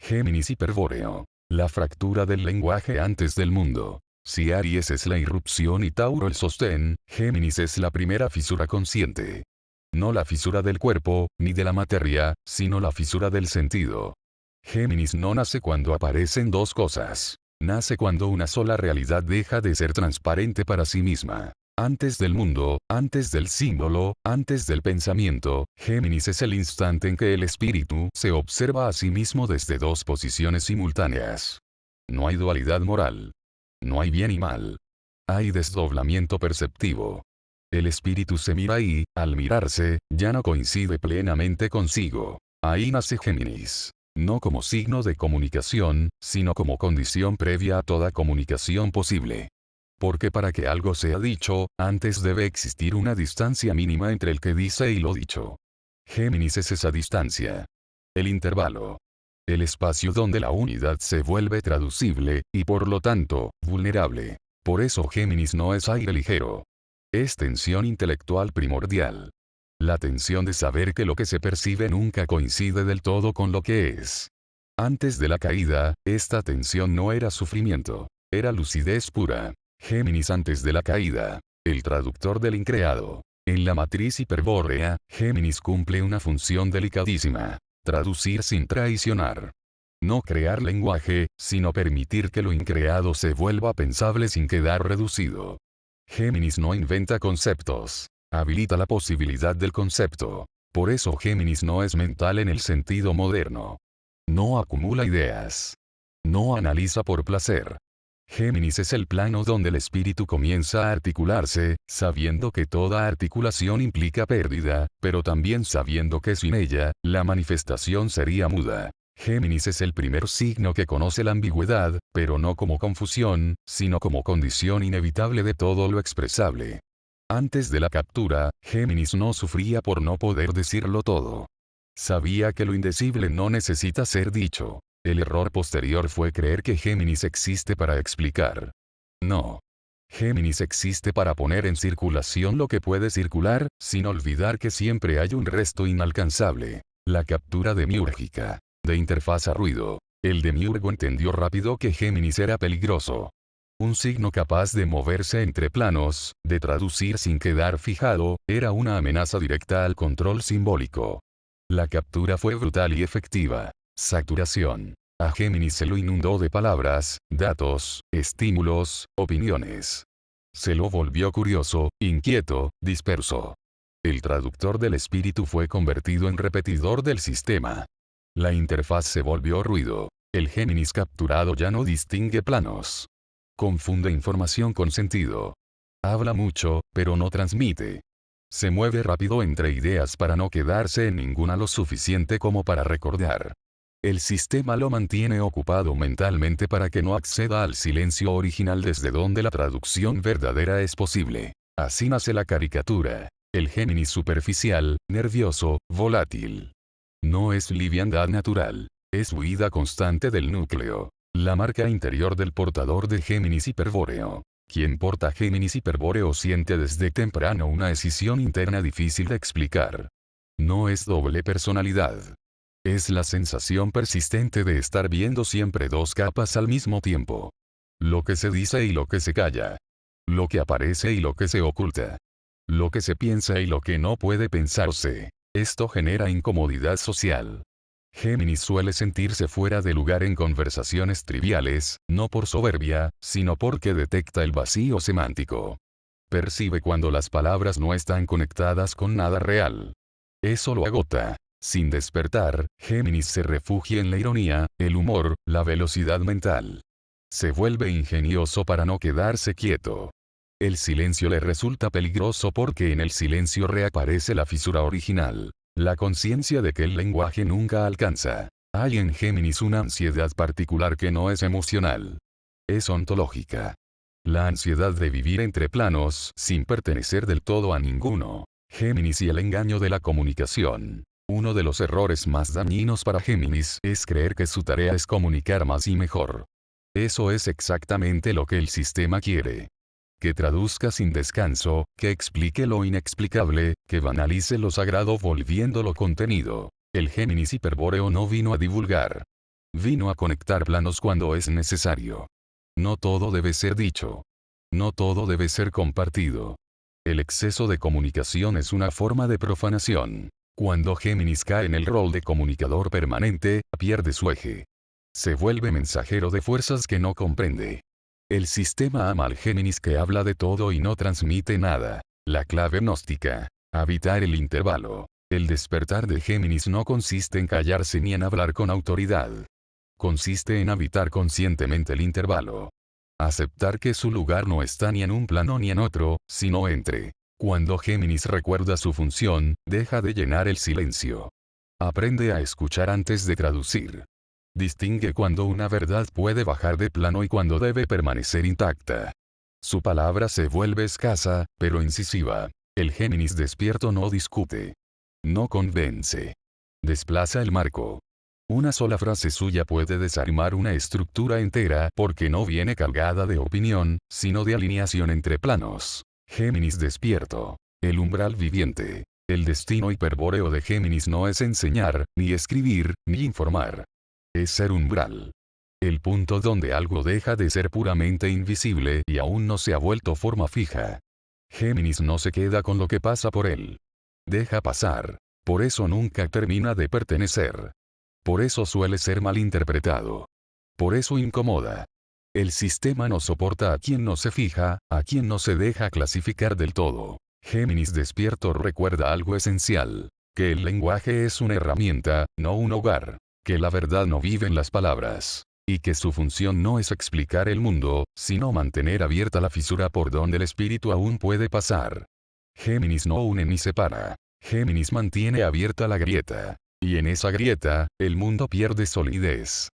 Géminis hiperbóreo. La fractura del lenguaje antes del mundo. Si Aries es la irrupción y Tauro el sostén, Géminis es la primera fisura consciente. No la fisura del cuerpo, ni de la materia, sino la fisura del sentido. Géminis no nace cuando aparecen dos cosas. Nace cuando una sola realidad deja de ser transparente para sí misma. Antes del mundo, antes del símbolo, antes del pensamiento, Géminis es el instante en que el espíritu se observa a sí mismo desde dos posiciones simultáneas. No hay dualidad moral. No hay bien y mal. Hay desdoblamiento perceptivo. El espíritu se mira y, al mirarse, ya no coincide plenamente consigo. Ahí nace Géminis. No como signo de comunicación, sino como condición previa a toda comunicación posible. Porque para que algo sea dicho, antes debe existir una distancia mínima entre el que dice y lo dicho. Géminis es esa distancia. El intervalo. El espacio donde la unidad se vuelve traducible, y por lo tanto, vulnerable. Por eso Géminis no es aire ligero. Es tensión intelectual primordial. La tensión de saber que lo que se percibe nunca coincide del todo con lo que es. Antes de la caída, esta tensión no era sufrimiento, era lucidez pura. Géminis antes de la caída. El traductor del increado. En la matriz hiperbórea, Géminis cumple una función delicadísima. Traducir sin traicionar. No crear lenguaje, sino permitir que lo increado se vuelva pensable sin quedar reducido. Géminis no inventa conceptos. Habilita la posibilidad del concepto. Por eso Géminis no es mental en el sentido moderno. No acumula ideas. No analiza por placer. Géminis es el plano donde el espíritu comienza a articularse, sabiendo que toda articulación implica pérdida, pero también sabiendo que sin ella, la manifestación sería muda. Géminis es el primer signo que conoce la ambigüedad, pero no como confusión, sino como condición inevitable de todo lo expresable. Antes de la captura, Géminis no sufría por no poder decirlo todo. Sabía que lo indecible no necesita ser dicho. El error posterior fue creer que Géminis existe para explicar. No. Géminis existe para poner en circulación lo que puede circular, sin olvidar que siempre hay un resto inalcanzable. La captura demiúrgica. De interfaz a ruido. El demiurgo entendió rápido que Géminis era peligroso. Un signo capaz de moverse entre planos, de traducir sin quedar fijado, era una amenaza directa al control simbólico. La captura fue brutal y efectiva. Saturación. A Géminis se lo inundó de palabras, datos, estímulos, opiniones. Se lo volvió curioso, inquieto, disperso. El traductor del espíritu fue convertido en repetidor del sistema. La interfaz se volvió ruido. El Géminis capturado ya no distingue planos. Confunde información con sentido. Habla mucho, pero no transmite. Se mueve rápido entre ideas para no quedarse en ninguna lo suficiente como para recordar. El sistema lo mantiene ocupado mentalmente para que no acceda al silencio original desde donde la traducción verdadera es posible. Así nace la caricatura. El Géminis superficial, nervioso, volátil. No es liviandad natural. Es huida constante del núcleo. La marca interior del portador de Géminis hiperbóreo. Quien porta Géminis hiperbóreo siente desde temprano una escisión interna difícil de explicar. No es doble personalidad. Es la sensación persistente de estar viendo siempre dos capas al mismo tiempo. Lo que se dice y lo que se calla. Lo que aparece y lo que se oculta. Lo que se piensa y lo que no puede pensarse. Esto genera incomodidad social. Géminis suele sentirse fuera de lugar en conversaciones triviales, no por soberbia, sino porque detecta el vacío semántico. Percibe cuando las palabras no están conectadas con nada real. Eso lo agota. Sin despertar, Géminis se refugia en la ironía, el humor, la velocidad mental. Se vuelve ingenioso para no quedarse quieto. El silencio le resulta peligroso porque en el silencio reaparece la fisura original. La conciencia de que el lenguaje nunca alcanza. Hay en Géminis una ansiedad particular que no es emocional. Es ontológica. La ansiedad de vivir entre planos sin pertenecer del todo a ninguno. Géminis y el engaño de la comunicación. Uno de los errores más dañinos para Géminis es creer que su tarea es comunicar más y mejor. Eso es exactamente lo que el sistema quiere. Que traduzca sin descanso, que explique lo inexplicable, que banalice lo sagrado volviéndolo contenido. El Géminis hiperbóreo no vino a divulgar. Vino a conectar planos cuando es necesario. No todo debe ser dicho. No todo debe ser compartido. El exceso de comunicación es una forma de profanación. Cuando Géminis cae en el rol de comunicador permanente, pierde su eje. Se vuelve mensajero de fuerzas que no comprende. El sistema ama al Géminis que habla de todo y no transmite nada. La clave gnóstica. Habitar el intervalo. El despertar de Géminis no consiste en callarse ni en hablar con autoridad. Consiste en habitar conscientemente el intervalo. Aceptar que su lugar no está ni en un plano ni en otro, sino entre. Cuando Géminis recuerda su función, deja de llenar el silencio. Aprende a escuchar antes de traducir. Distingue cuando una verdad puede bajar de plano y cuando debe permanecer intacta. Su palabra se vuelve escasa, pero incisiva. El Géminis despierto no discute. No convence. Desplaza el marco. Una sola frase suya puede desarmar una estructura entera porque no viene cargada de opinión, sino de alineación entre planos. Géminis despierto. El umbral viviente. El destino hiperbóreo de Géminis no es enseñar, ni escribir, ni informar. Es ser umbral. El punto donde algo deja de ser puramente invisible y aún no se ha vuelto forma fija. Géminis no se queda con lo que pasa por él. Deja pasar. Por eso nunca termina de pertenecer. Por eso suele ser malinterpretado. Por eso incomoda. El sistema no soporta a quien no se fija, a quien no se deja clasificar del todo. Géminis despierto recuerda algo esencial. Que el lenguaje es una herramienta, no un hogar. Que la verdad no vive en las palabras. Y que su función no es explicar el mundo, sino mantener abierta la fisura por donde el espíritu aún puede pasar. Géminis no une ni separa. Géminis mantiene abierta la grieta. Y en esa grieta, el mundo pierde solidez.